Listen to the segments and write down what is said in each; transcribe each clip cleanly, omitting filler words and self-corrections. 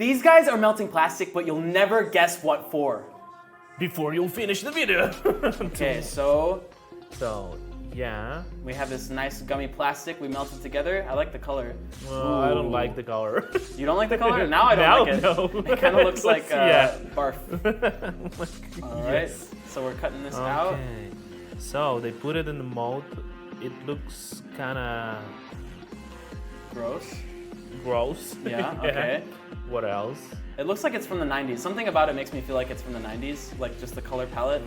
These guys are melting plastic, but you'll never guess what for. Before you finish the video. Okay, so yeah. we have this nice gummy plastic we melted together. I like the color. I don't like the color. You don't like the color? Now I don't like it. No. It kind of looks like barf. Oh All right, so we're cutting this out. Okay. So they put it in the mold. It looks kind of Gross. gross. Yeah, okay. What else? It looks like it's from the 90s. Something about it makes me feel like it's from the 90s, like just the color palette.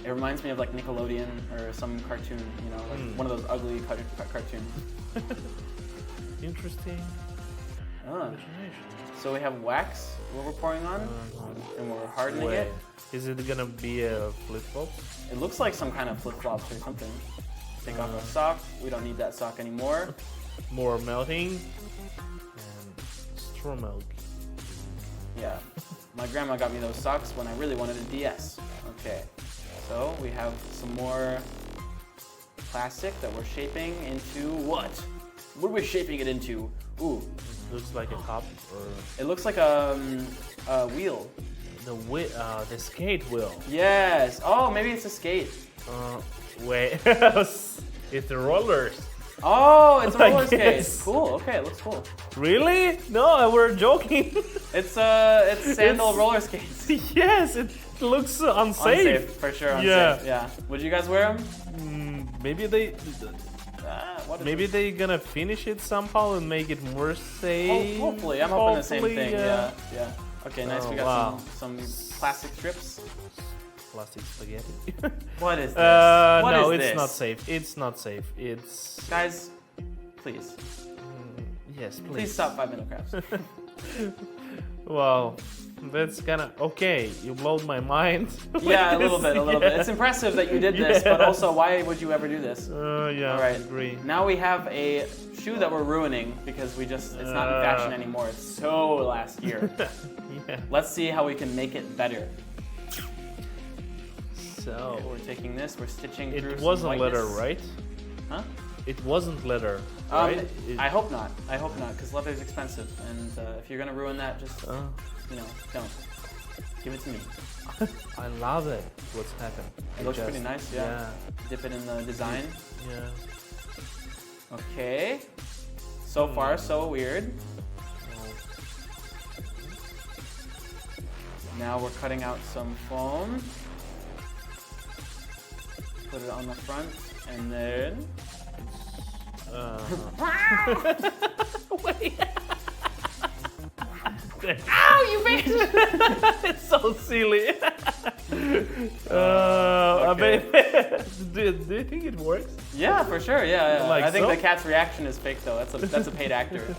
It reminds me of like Nickelodeon or some cartoon, you know, like one of those ugly cartoons. Interesting. Ah. So we have wax, what we're pouring on, and we're hardening it. Is it gonna be a flip-flop? It looks like some kind of flip-flops or something. Take off our sock. We don't need that sock anymore. More melting. And straw milk. Yeah. My grandma got me those socks when I really wanted a DS. Okay. So we have some more plastic that we're shaping into what? What are we shaping it into? Ooh. It looks like a cup or It looks like a wheel. the skate wheel. Yes. Oh, maybe it's a skate. Wait. It's the rollers. Oh, it's a roller skate. guess. Cool. Okay, it looks cool. Really? No, we're joking. It's sandal roller skates. Yes, it looks unsafe. Unsafe, for sure. Unsafe. Yeah. Would you guys wear them? Maybe they. What is Maybe they're gonna finish it somehow and make it more safe. Hopefully, I'm hoping the same Hopefully, thing. Yeah. Okay, nice. Oh, We got wow. some plastic strips. Plastic spaghetti. What is this? What no, is it's this? not safe. It's not safe. It's. Guys, please. Yes, please. Please stop 5 minute crafts. Wow, that's kind of okay. You blowed my mind. Yeah, a little bit. Yeah. It's impressive that you did this, but also, why would you ever do this? Yeah, All right. I agree. Now we have a shoe that we're ruining because it's not in fashion anymore. It's so last year. Yeah. Let's see how we can make it better. So Okay, we're taking this, we're stitching through it some wasn't leather, whiteness. right? Huh? It wasn't leather, right? I hope not. I hope not, because leather's expensive, and if you're gonna ruin that, just don't. Give it to me. I love it. What's happened? It looks pretty nice, yeah. Dip it in the design. Yeah. Okay. So far, so weird. Now we're cutting out some foam. Put it on the front, and then. Wait. Ow, you made it! It's so silly. Okay. Do you think it works? Yeah, for sure. Yeah. Like I think so? the cat's reaction is fake, though. That's a paid actor.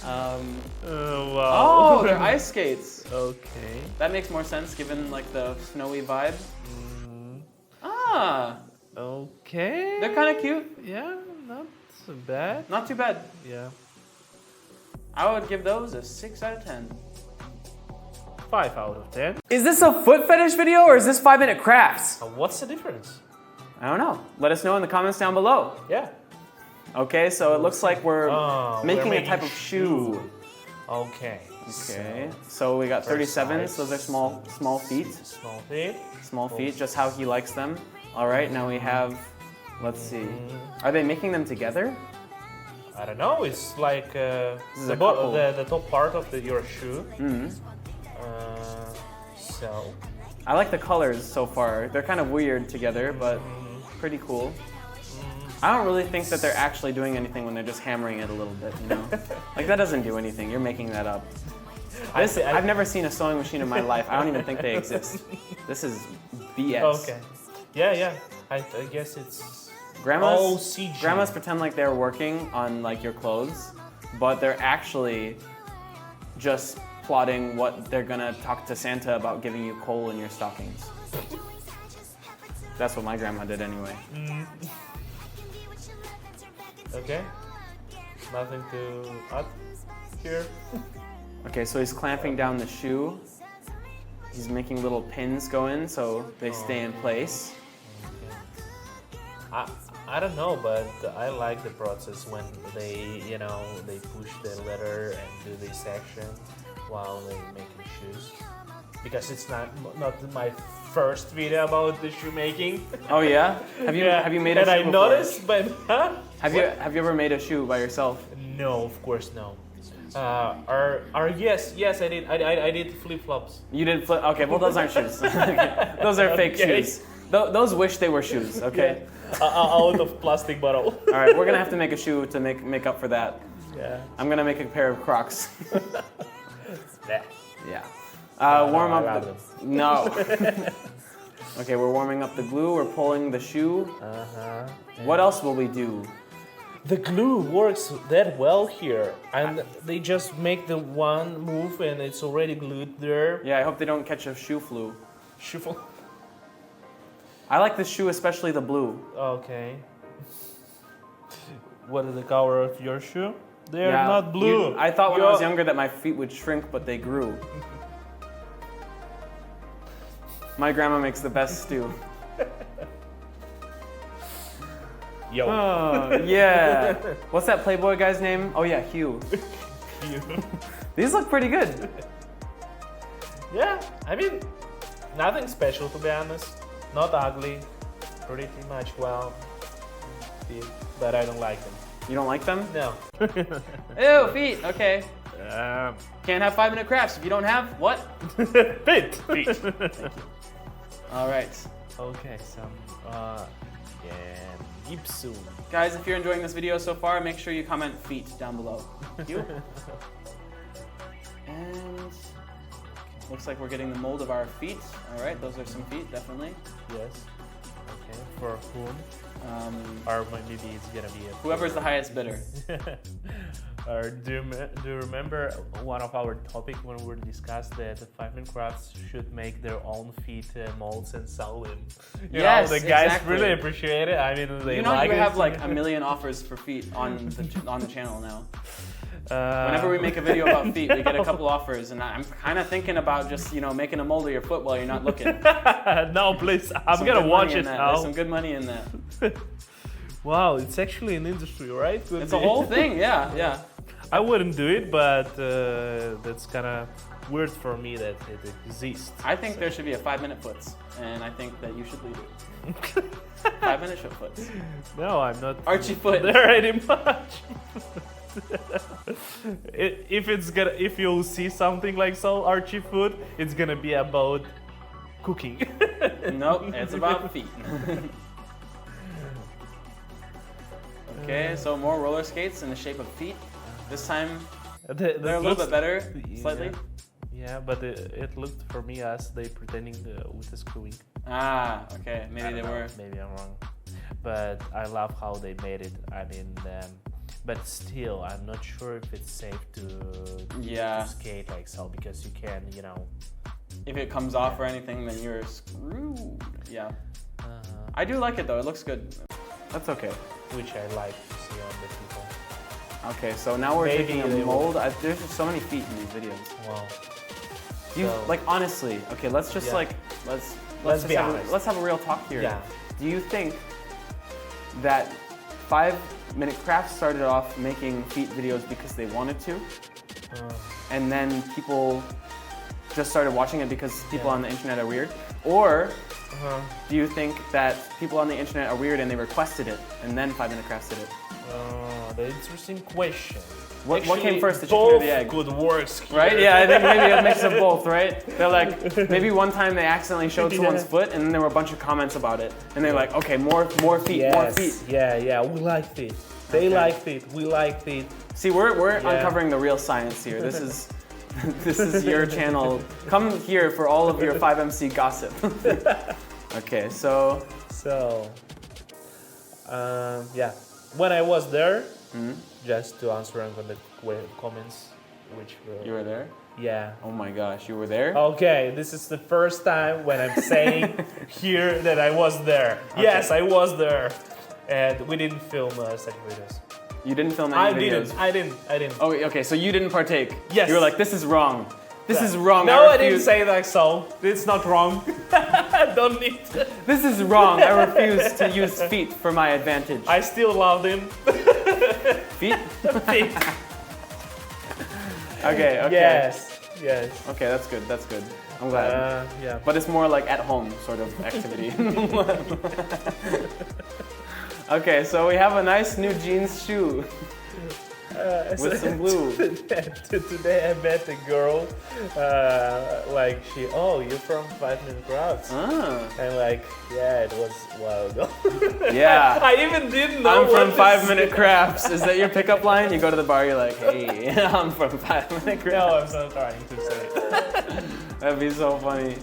Wow. Oh, they're ice skates. Okay. That makes more sense given like the snowy vibe. Ah, Okay. they're kind of cute. Yeah, not so bad. Not too bad. Yeah. I would give those a 6 out of 10. 5 out of 10. Is this a foot fetish video or is this 5 minute crafts? What's the difference? I don't know. Let us know in the comments down below. Yeah. Okay, so it looks like we're making a making type of shoe. Okay. Okay, so we got 37s. Those are small feet. Small feet. Small feet, just how he likes them. All right, now we have, let's see. Are they making them together? I don't know. It's like is a couple. the top part of your shoe. So. I like the colors so far. They're kind of weird together, but pretty cool. I don't really think that they're actually doing anything when they're just hammering it a little bit, you know? Like, that doesn't do anything. You're making that up. I've never seen a sewing machine in my life. I don't even think they exist. This is BS. Okay. Yeah. I guess it's Grandmas CG. Grandmas pretend like they're working on like your clothes, but they're actually just plotting what they're gonna talk to Santa about giving you coal in your stockings. That's what my grandma did anyway. Okay. Nothing to add here. Okay, so he's clamping down the shoe. He's making little pins go in so they stay in place. I don't know, but I like the process when they push the letter and do this action. while they're making shoes. Because it's not my first video about the shoemaking. Oh yeah? Have you made a and shoe I before? noticed, but Have you ever made a shoe by yourself? No, of course no. Yes, I did. I did flip flops. You did flip. Okay, well those aren't shoes. Okay. Those are fake Okay. shoes. Those wish they were shoes. Okay. Out of plastic bottle. All right, we're gonna have to make a shoe to make up for that. Yeah. I'm gonna make a pair of Crocs. Yeah. Yeah. No, Warm I up. love them. No. Okay, we're warming up the glue. We're pulling the shoe. What else will we do? The glue works that well here, and they just make the one move and it's already glued there. Yeah, I hope they don't catch a shoe flu. Shuffle. I like this shoe, especially the blue. Okay. What is the color of your shoe? They're Yeah, not blue. I thought when I was younger that my feet would shrink, but they grew. My grandma makes the best stew. Yo. Oh, yeah. What's that Playboy guy's name? Oh yeah, Hugh. These look pretty good. Yeah, I mean, nothing special to be honest. Not ugly. Pretty much well fit, but I don't like them. You don't like them? No. Ew, feet. Okay. Can't have 5-minute crafts if you don't have what? Fit. Feet. All right. Okay, some Ipsum. Guys, if you're enjoying this video so far, make sure you comment feet down below. Thank you. And looks like we're getting the mold of our feet. All right, those are some feet, definitely. Yes. Okay. For whom? Or maybe it's gonna be Whoever's the highest bidder. Or do you remember one of our topic when we discussed that the 5-minute crafts should make their own feet molds and sell them? You Yes, know, the guys exactly. really appreciate it. I mean, they You know, like you it. have like 1 million offers for feet on the channel now. Whenever we make a video about feet, we get a couple offers, and I'm kind of thinking about just making a mold of your foot while you're not looking. No, please, I'm Some gonna good watch money it in that. now. There's some good money in that. Wow, it's actually an industry, right? Could It's a be. whole thing, yeah. I wouldn't do it, but that's kind of weird for me that it exists. I think there should be a 5-minute foots, and I think that you should lead it. 5-minute show foots. No, I'm not. Archie foot. There any much. If you'll see something like so Archie food, it's gonna be about cooking. Nope, it's about feet. Okay, so more roller skates in the shape of feet. This time they're a little bit better, slightly. Yeah, but it looked for me as they pretending with the screwing. Ah, okay, maybe they were. Maybe I'm wrong. But I love how they made it. I mean, but still, I'm not sure if it's safe to skate like so because you can, If it comes off or anything, then you're screwed. Yeah. I do like it though. It looks good. That's okay. Which I like to see on the people. Okay, so now we're Maybe taking a they mold. There's just so many feet in these videos. Wow. You like honestly? Okay, let's just let's be honest. Let's have a real talk here. Yeah. Do you think that 5-minute crafts started off making feet videos because they wanted to, and then people just started watching it because people on the internet are weird, or do you think that people on the internet are weird and they requested it, and then 5-minute crafts did it? The interesting question. What came first, the chicken both or the egg? Good works here. Right? Yeah, I think maybe a mix of both, right? They're like, maybe one time they accidentally showed someone's foot, and then there were a bunch of comments about it, and they're like, okay, more feet, more feet. Yeah, we like feet. They like feet. We like feet. See, we're uncovering the real science here. This is this is your channel. Come here for all of your 5MC gossip. Okay, so yeah, when I was there, just to answer on the comments, which were, you were there? Yeah. Oh my gosh, you were there? Okay, this is the first time when I'm saying here that I was there. Okay. Yes, I was there, and we didn't film such videos. You didn't film any videos? I didn't. Oh, okay, so you didn't partake? Yes. You were like, this is wrong. This is wrong. No, I didn't say that so. It's not wrong. I don't need to. This is wrong. I refuse to use feet for my advantage. I still love them. Feet? Feet. Okay. Yes. Yes. Okay, that's good. That's good. I'm glad. Yeah. But it's more like at home sort of activity. Okay, so we have a nice new jeans shoe with some glue. Today I met a girl, like you're from 5 Minute Crafts. And like, yeah, it was a while ago. Yeah. I even didn't know I'm from what 5 Minute Crafts. Is that your pickup line? You go to the bar, you're like, hey, I'm from 5 Minute Crafts. No, I'm not trying to say it. That'd be so funny.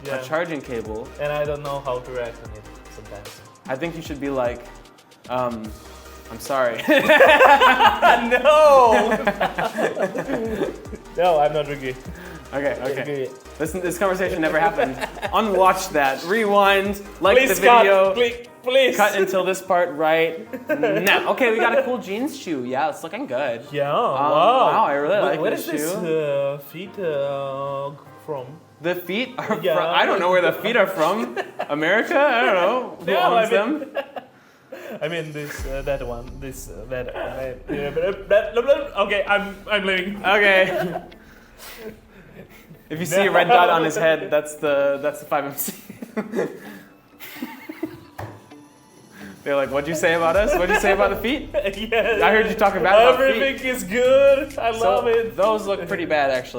Yeah. A charging cable. And I don't know how to react on it sometimes. I think you should be like, I'm sorry. No! No, I'm not Ricky. Okay. This conversation never happened. Unwatch that. Rewind. Like Please the video. Please. Cut until this part right now. Okay, we got a cool jeans shoe. Yeah, it's looking good. Yeah, wow. wow. I really like Where this is shoe. this feet from? The feet are Yeah. from, I don't know where the feet are from. America? I don't know. Who owns them? I mean that one, okay, I'm leaving. Okay. If you see a red dot on his head, that's the 5MC. They're like, what'd you say about us? What'd you say about the feet? Yes. I heard you talk about feet. Everything is good. I love it. Those look pretty bad, actually.